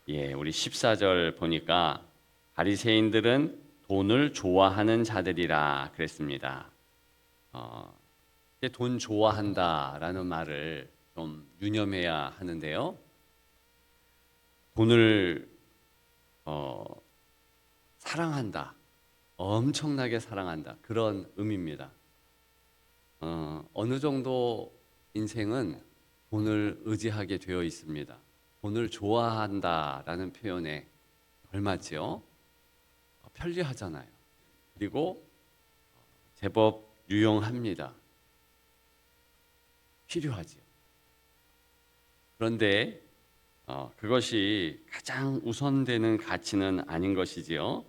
우리 14절 보니까 바리새인들은 돈을 좋아하는 자들이라 그랬습니다. 돈 좋아한다라는 말을 좀 유념해야 하는데요. 돈을 사랑한다, 엄청나게 사랑한다, 그런 의미입니다. 어느 정도 인생은 돈을 의지하게 되어 있습니다. 돈을 좋아한다라는 표현에 걸맞지요. 편리하잖아요. 그리고 제법 유용합니다. 필요하지요. 그런데 그것이 가장 우선되는 가치는 아닌 것이지요.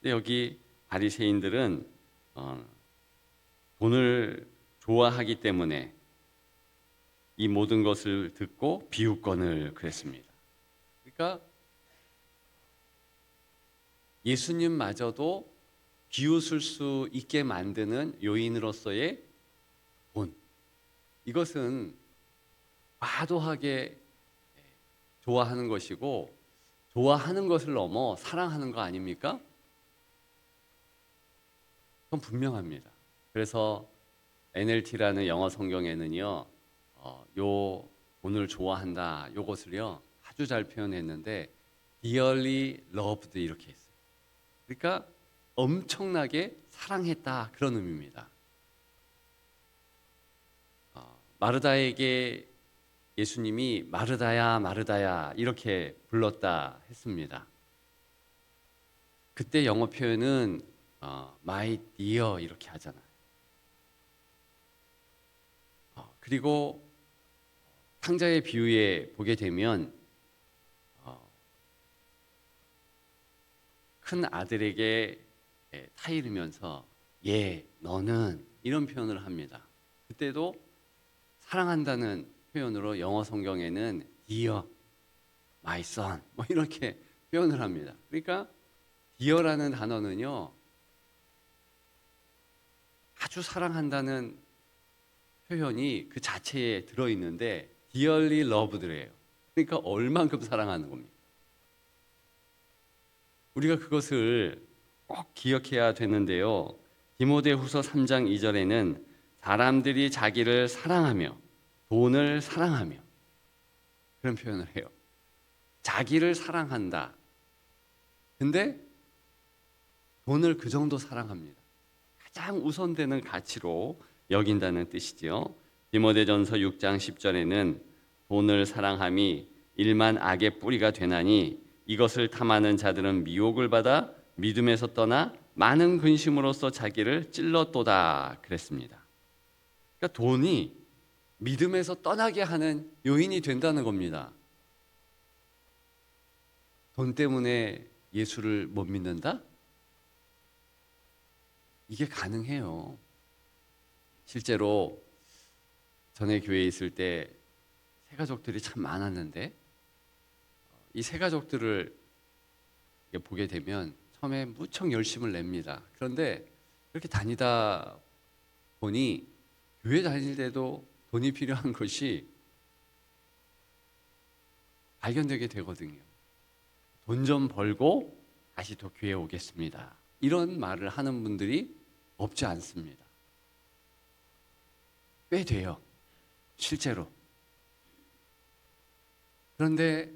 근데 여기 바리새인들은 돈을 좋아하기 때문에 이 모든 것을 듣고 비웃거늘 그랬습니다. 그러니까 예수님마저도 비웃을 수 있게 만드는 요인으로서의 돈. 이것은 과도하게 좋아하는 것이고, 좋아하는 것을 넘어 사랑하는 거 아닙니까? 그건 분명합니다. 그래서 NLT라는 영어 성경에는요, 요 돈을 좋아한다, 요것을요 아주 잘 표현했는데 dearly loved 이렇게 했어요. 그러니까 엄청나게 사랑했다, 그런 의미입니다. 마르다에게 예수님이 마르다야 마르다야 이렇게 불렀다 했습니다. 그때 영어 표현은 my dear 이렇게 하잖아요. 그리고 탕자의 비유에 보게 되면 큰 아들에게 타이르면서 너는 이런 표현을 합니다. 그때도 사랑한다는 표현으로 영어 성경에는 dear, my son 뭐 이렇게 표현을 합니다. 그러니까 dear라는 단어는요 아주 사랑한다는 표현이 그 자체에 들어있는데 dearly loved래요. 그러니까 얼만큼 사랑하는 겁니다. 우리가 그것을 꼭 기억해야 되는데요. 디모데후서 3장 2절에는 사람들이 자기를 사랑하며 돈을 사랑하며 그런 표현을 해요. 자기를 사랑한다. 근데 돈을 그 정도 사랑합니다. 가장 우선되는 가치로 여긴다는 뜻이지요. 디모데전서 6장 10절에는 돈을 사랑함이 일만 악의 뿌리가 되나니 이것을 탐하는 자들은 미혹을 받아 믿음에서 떠나 많은 근심으로써 자기를 찔렀도다 그랬습니다. 그러니까 돈이 믿음에서 떠나게 하는 요인이 된다는 겁니다. 돈 때문에 예수를 못 믿는다? 이게 가능해요. 실제로 전에 교회에 있을 때 새가족들이 참 많았는데 이 새가족들을 보게 되면 처음에 무척 열심을 냅니다. 그런데 이렇게 다니다 보니 교회 다닐 때도 돈이 필요한 것이 발견되게 되거든요. 돈 좀 벌고 다시 또 교회에 오겠습니다. 이런 말을 하는 분들이 없지 않습니다. 꽤 돼요. 실제로. 그런데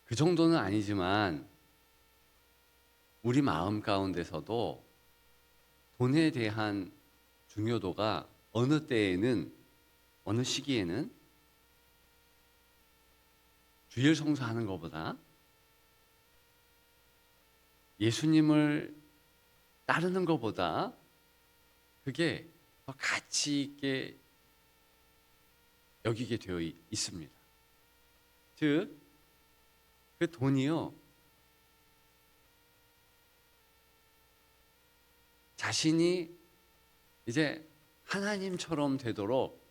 그 정도는 아니지만 우리 마음 가운데서도 돈에 대한 중요도가 어느 때에는 어느 시기에는 주일 성수하는 것보다 예수님을 따르는 것보다 그게 더 가치 있게 여기게 되어 있습니다. 즉, 그 돈이요 자신이 이제 하나님처럼 되도록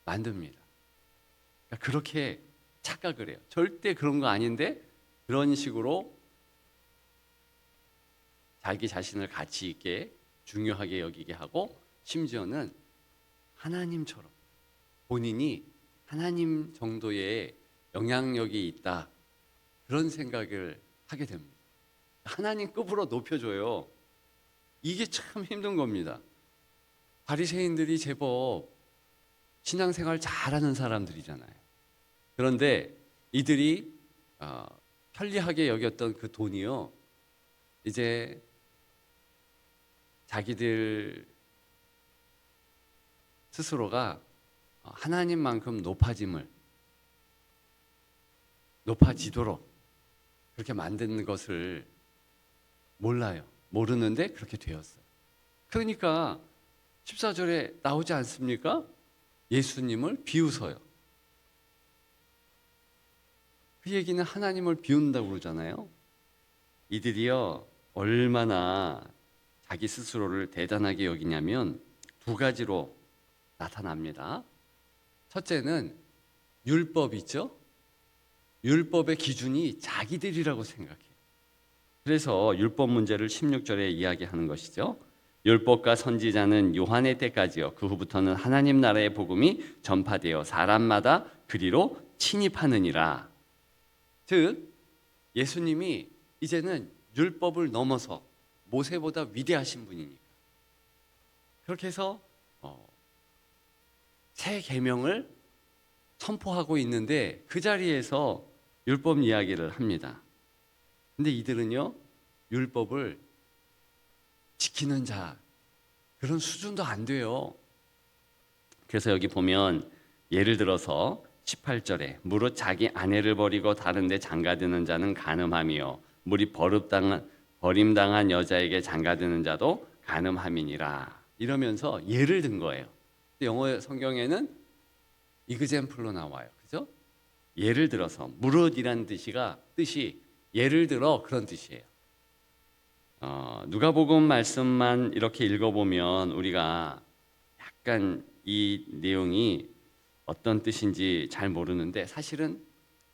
만듭니다. 그러니까 그렇게 착각을 해요. 절대 그런 거 아닌데 그런 식으로 자기 자신을 가치 있게 중요하게 여기게 하고 심지어는 하나님처럼 본인이 하나님 정도의 영향력이 있다. 그런 생각을 하게 됩니다. 하나님 급으로 높여줘요. 이게 참 힘든 겁니다. 바리새인들이 제법 신앙생활 잘하는 사람들이잖아요. 그런데 이들이 편리하게 여겼던 그 돈이요, 이제 자기들 스스로가 하나님만큼 높아지도록 그렇게 만드는 것을 몰라요. 모르는데 그렇게 되었어요. 그러니까 14절에 나오지 않습니까? 예수님을 비웃어요. 그 얘기는 하나님을 비운다고 그러잖아요. 이들이요, 얼마나 자기 스스로를 대단하게 여기냐면 두 가지로 나타납니다. 첫째는 율법이죠. 율법의 기준이 자기들이라고 생각해요. 그래서 율법 문제를 16절에 이야기하는 것이죠. 율법과 선지자는 요한의 때까지요. 그 후부터는 하나님 나라의 복음이 전파되어 사람마다 그리로 침입하느니라. 즉 예수님이 이제는 율법을 넘어서 모세보다 위대하신 분이니까 그렇게 해서 새 계명을 선포하고 있는데 그 자리에서 율법 이야기를 합니다. 근데 이들은요, 율법을 지키는 자 그런 수준도 안 돼요. 그래서 여기 보면 예를 들어서 18절에 무릇 자기 아내를 버리고 다른 데 장가드는 자는 간음함이요 무릇 버림당한 여자에게 장가드는 자도 간음함이니라. 이러면서 예를 든 거예요. 영어 성경에는 이그젬플로 나와요. 그죠? 예를 들어서 무릇이란 뜻이 예를 들어 그런 뜻이에요. 누가복음 말씀만 이렇게 읽어보면 우리가 약간 이 내용이 어떤 뜻인지 잘 모르는데 사실은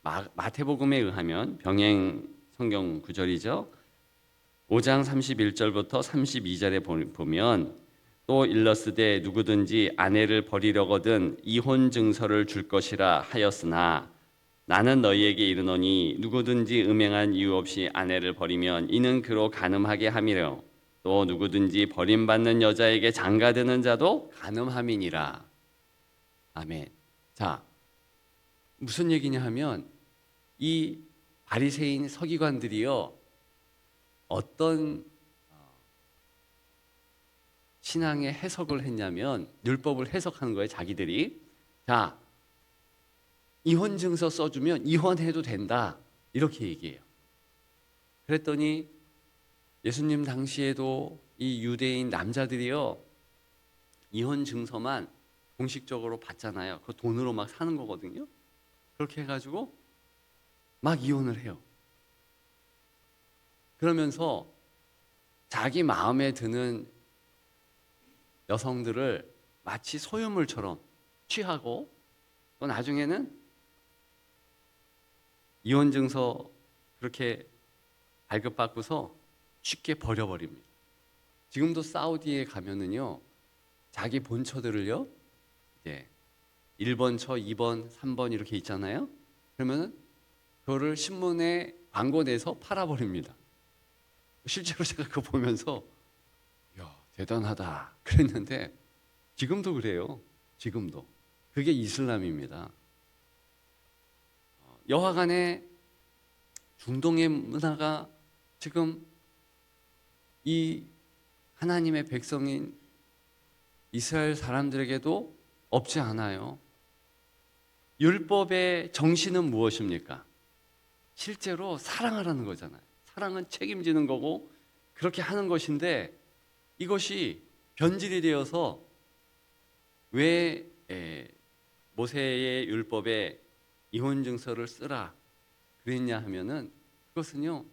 마태복음에 의하면 병행 성경 구절이죠. 5장 31절부터 32절에 보면 또 일러스되 누구든지 아내를 버리려거든 이혼 증서를 줄 것이라 하였으나 나는 너희에게 이르노니 누구든지 음행한 이유 없이 아내를 버리면 이는 그로 간음하게 함이라. 또 누구든지 버림받는 여자에게 장가드는 자도 간음함이니라. 아멘. 자, 무슨 얘기냐 하면 이 바리새인 서기관들이요, 어떤 신앙의 해석을 했냐면 율법을 해석하는 거예요. 자기들이. 자, 이혼 증서 써주면 이혼해도 된다 이렇게 얘기해요. 그랬더니 예수님 당시에도 이 유대인 남자들이요, 이혼 증서만 공식적으로 받잖아요. 그 돈으로 막 사는 거거든요. 그렇게 해가지고 막 이혼을 해요. 그러면서 자기 마음에 드는 여성들을 마치 소유물처럼 취하고 또 나중에는 이혼 증서 그렇게 발급받고서 쉽게 버려버립니다. 지금도 사우디에 가면은요, 자기 본처들을요, 이제 1번 처, 2번, 3번 이렇게 있잖아요. 그러면은 그거를 신문에 광고 내서 팔아버립니다. 실제로 제가 그거 보면서 야, 대단하다 그랬는데 지금도 그래요. 지금도. 그게 이슬람입니다. 여하간에 중동의 문화가 지금 이 하나님의 백성인 이스라엘 사람들에게도 없지 않아요. 율법의 정신은 무엇입니까? 실제로 사랑하라는 거잖아요. 사랑은 책임지는 거고 그렇게 하는 것인데 이것이 변질이 되어서 왜 모세의 율법에 이혼 증서를 쓰라 그랬냐 하면은 그것은요,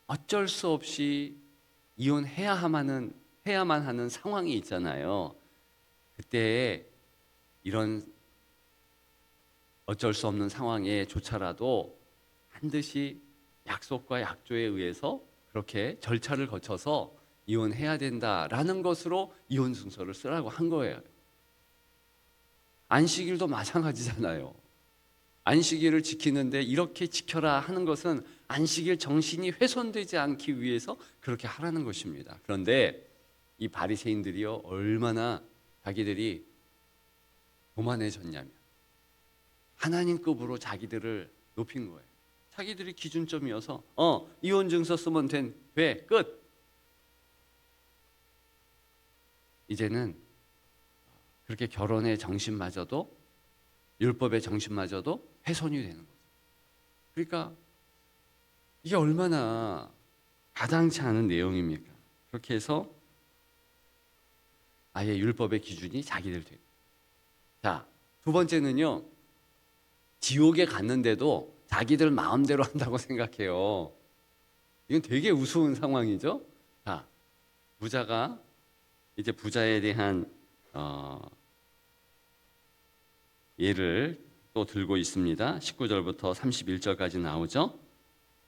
어쩔 수 없이 이혼해야만 하는 상황이 있잖아요. 그때 이런 어쩔 수 없는 상황에 조차라도 반드시 약속과 약조에 의해서 그렇게 절차를 거쳐서 이혼해야 된다라는 것으로 이혼 증서를 쓰라고 한 거예요. 안식일도 마찬가지잖아요. 안식일을 지키는데 이렇게 지켜라 하는 것은 안식일 정신이 훼손되지 않기 위해서 그렇게 하라는 것입니다. 그런데 이 바리새인들이요 얼마나 자기들이 교만해졌냐면 하나님급으로 자기들을 높인 거예요. 자기들이 기준점이어서 이혼 증서 쓰면 돼 끝. 이제는 그렇게 결혼의 정신마저도 율법의 정신마저도 훼손이 되는 거죠. 그러니까 이게 얼마나 가당치 않은 내용입니까? 그렇게 해서 아예 율법의 기준이 자기들 돼. 자, 두 번째는요. 지옥에 갔는데도 자기들 마음대로 한다고 생각해요. 이건 되게 우스운 상황이죠. 자, 부자가 이제 부자에 대한 예를 또 들고 있습니다. 19절부터 31절까지 나오죠.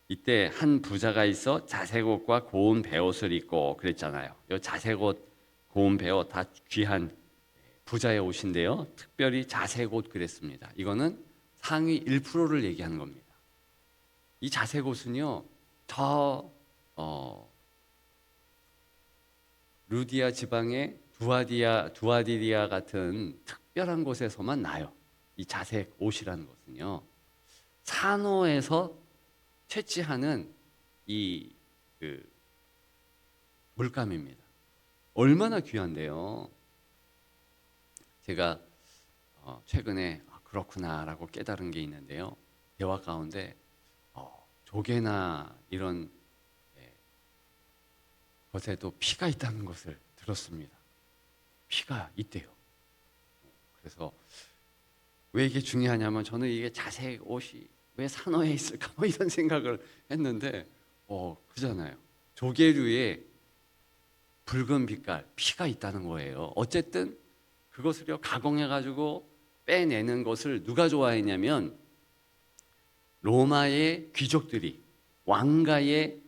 이때 한 부자가 있어 자색 옷과 고운 베옷을 입고 그랬잖아요. 이 자색 옷, 고운 베옷 다 귀한 부자의 옷인데요. 특별히 자색 옷 그랬습니다. 이거는 상위 1%를 얘기하는 겁니다. 이 자색 옷은요, 저 루디아 지방의 두아디리아 같은 특별한 곳에서만 나요. 이 자색 옷이라는 것은요, 산호에서 채취하는 이 물감입니다. 얼마나 귀한데요. 제가 최근에 그렇구나라고 깨달은 게 있는데요. 대화 가운데 조개나 이런 것에도 피가 있다는 것을 들었습니다. 피가 있대요. 그래서 왜 이게 중요하냐면 저는 이게 자색 옷이 왜 산호에 있을까 뭐 이런 생각을 했는데 그잖아요. 조개류에 붉은 빛깔 피가 있다는 거예요. 어쨌든 그것을요 가공해가지고 빼내는 것을 누가 좋아했냐면 로마의 귀족들이 왕가의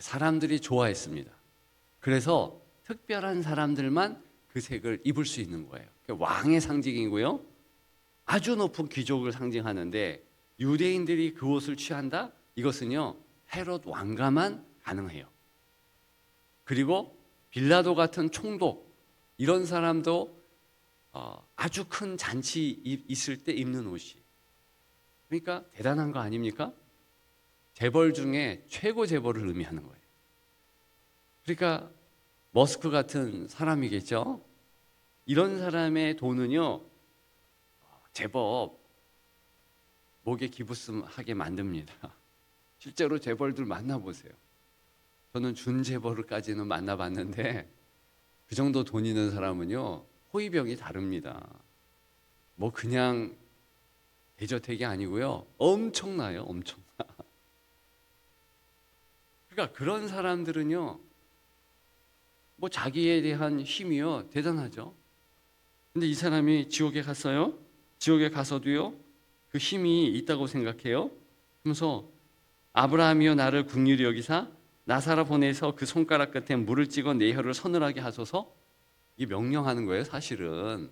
사람들이 좋아했습니다. 그래서 특별한 사람들만 그 색을 입을 수 있는 거예요. 왕의 상징이고요. 아주 높은 귀족을 상징하는데 유대인들이 그 옷을 취한다? 이것은요 헤롯 왕가만 가능해요. 그리고 빌라도 같은 총독 이런 사람도 아주 큰 잔치 있을 때 입는 옷이. 그러니까 대단한 거 아닙니까? 재벌 중에 최고 재벌을 의미하는 거예요. 그러니까 머스크 같은 사람이겠죠. 이런 사람의 돈은요 제법 목에 기부스하게 만듭니다. 실제로 재벌들 만나보세요. 저는 준재벌까지는 만나봤는데 그 정도 돈 있는 사람은요 호의병이 다릅니다. 뭐 그냥 대저택이 아니고요 엄청나요. 엄청나. 그러니까 그런 사람들은요 뭐 자기에 대한 힘이요 대단하죠. 근데 이 사람이 지옥에 갔어요. 지옥에 가서도요 그 힘이 있다고 생각해요. 그러면서 아브라함이여 나를 긍휼히 여기사 나사로 보내서 그 손가락 끝에 물을 찍어 내 혀를 서늘하게 하소서. 이 명령하는 거예요. 사실은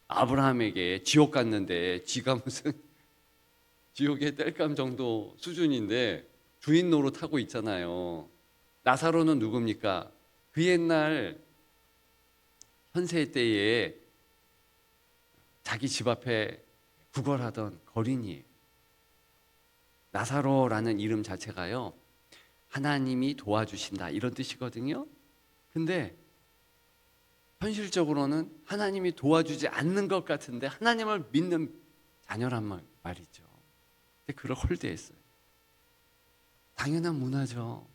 아브라함에게 지옥 갔는데 지가 무슨 지옥의 땔감 정도 수준인데 주인 노릇하고 있잖아요. 나사로는 누굽니까? 그 옛날 현세 때에 자기 집 앞에 구걸하던 거린이에요. 나사로라는 이름 자체가요 하나님이 도와주신다 이런 뜻이거든요. 근데 현실적으로는 하나님이 도와주지 않는 것 같은데 하나님을 믿는 자녀란 말이죠. 근데 그걸 홀대했어요. 당연한 문화죠.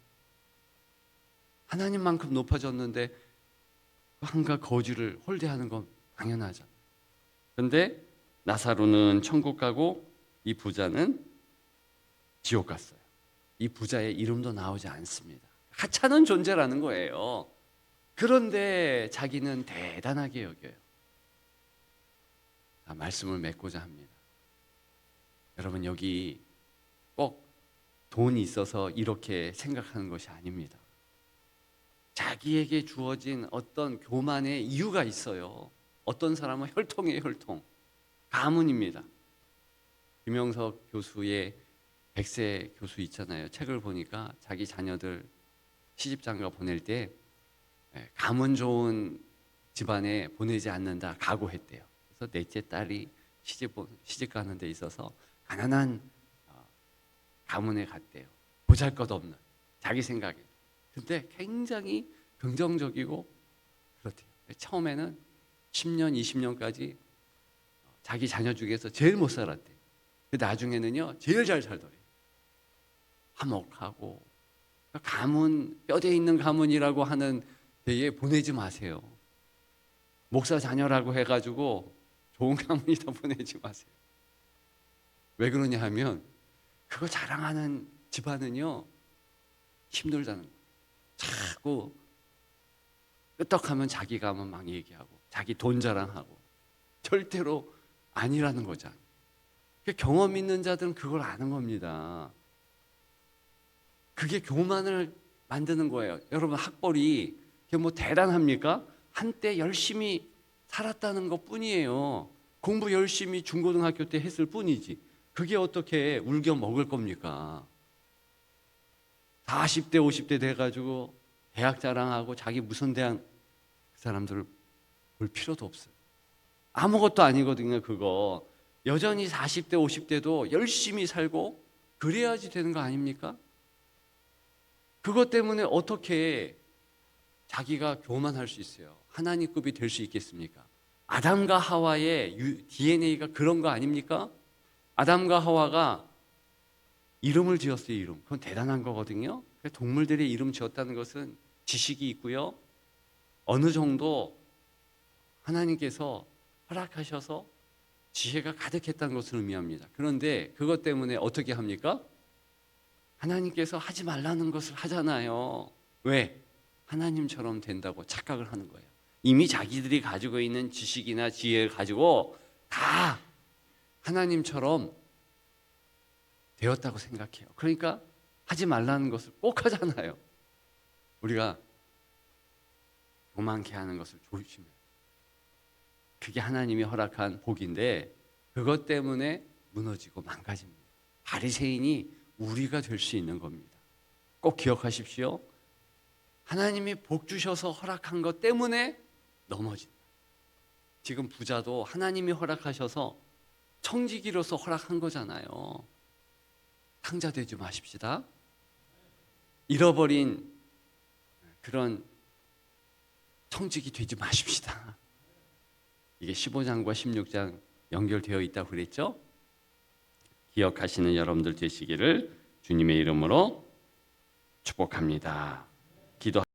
하나님만큼 높아졌는데 한가 거지를 홀대하는 건 당연하죠. 그런데 나사로는 천국 가고 이 부자는 지옥 갔어요. 이 부자의 이름도 나오지 않습니다. 하찮은 존재라는 거예요. 그런데 자기는 대단하게 여겨요. 말씀을 맺고자 합니다. 여러분 여기 꼭 돈이 있어서 이렇게 생각하는 것이 아닙니다. 자기에게 주어진 어떤 교만의 이유가 있어요. 어떤 사람은 혈통이에요. 혈통. 가문입니다. 김영석 교수의 백세 교수 있잖아요. 책을 보니까 자기 자녀들 시집장가 보낼 때 가문 좋은 집안에 보내지 않는다 각오했대요. 그래서 넷째 딸이 시집 가는 데 있어서 가난한 가문에 갔대요. 보잘것없는 자기 생각에. 근데 굉장히 긍정적이고 그렇대요. 처음에는 10년, 20년까지 자기 자녀 중에서 제일 못 살았대요. 나중에는요 제일 잘 살더래요. 화목하고 가문, 뼈대 있는 가문이라고 하는 데에 보내지 마세요. 목사 자녀라고 해가지고 좋은 가문이다 보내지 마세요. 왜 그러냐 하면 그거 자랑하는 집안은요 힘들다는 거예요. 자꾸 끄떡하면 자기 가문 막 얘기하고 자기 돈 자랑하고 절대로 아니라는 거잖아요. 경험 있는 자들은 그걸 아는 겁니다. 그게 교만을 만드는 거예요. 여러분 학벌이 뭐 대단합니까? 한때 열심히 살았다는 것 뿐이에요. 공부 열심히 중고등학교 때 했을 뿐이지. 그게 어떻게 울겨 먹을 겁니까? 40대 50대 돼가지고 대학 자랑하고 자기 무슨 대학 그 사람들을 볼 필요도 없어요. 아무것도 아니거든요. 그거 여전히 40대 50대도 열심히 살고 그래야지 되는 거 아닙니까? 그것 때문에 어떻게 자기가 교만할 수 있어요? 하나님급이 될 수 있겠습니까? 아담과 하와의 DNA가 그런 거 아닙니까? 아담과 하와가 이름을 지었어요. 이름. 그건 대단한 거거든요. 동물들의 이름 지었다는 것은 지식이 있고요. 어느 정도 하나님께서 허락하셔서 지혜가 가득했다는 것을 의미합니다. 그런데 그것 때문에 어떻게 합니까? 하나님께서 하지 말라는 것을 하잖아요. 왜? 하나님처럼 된다고 착각을 하는 거예요. 이미 자기들이 가지고 있는 지식이나 지혜를 가지고 다 하나님처럼 되었다고 생각해요. 그러니까 하지 말라는 것을 꼭 하잖아요. 우리가 교만케 하는 것을 조심해요. 그게 하나님이 허락한 복인데 그것 때문에 무너지고 망가집니다. 바리새인이 우리가 될 수 있는 겁니다. 꼭 기억하십시오. 하나님이 복 주셔서 허락한 것 때문에 넘어진다. 지금 부자도 하나님이 허락하셔서 청지기로서 허락한 거잖아요. 탕자 되지 마십시다. 잃어버린 그런 청지기 되지 마십시다. 이게 15장과 16장 연결되어 있다고 그랬죠? 기억하시는 여러분들 되시기를 주님의 이름으로 축복합니다. 기도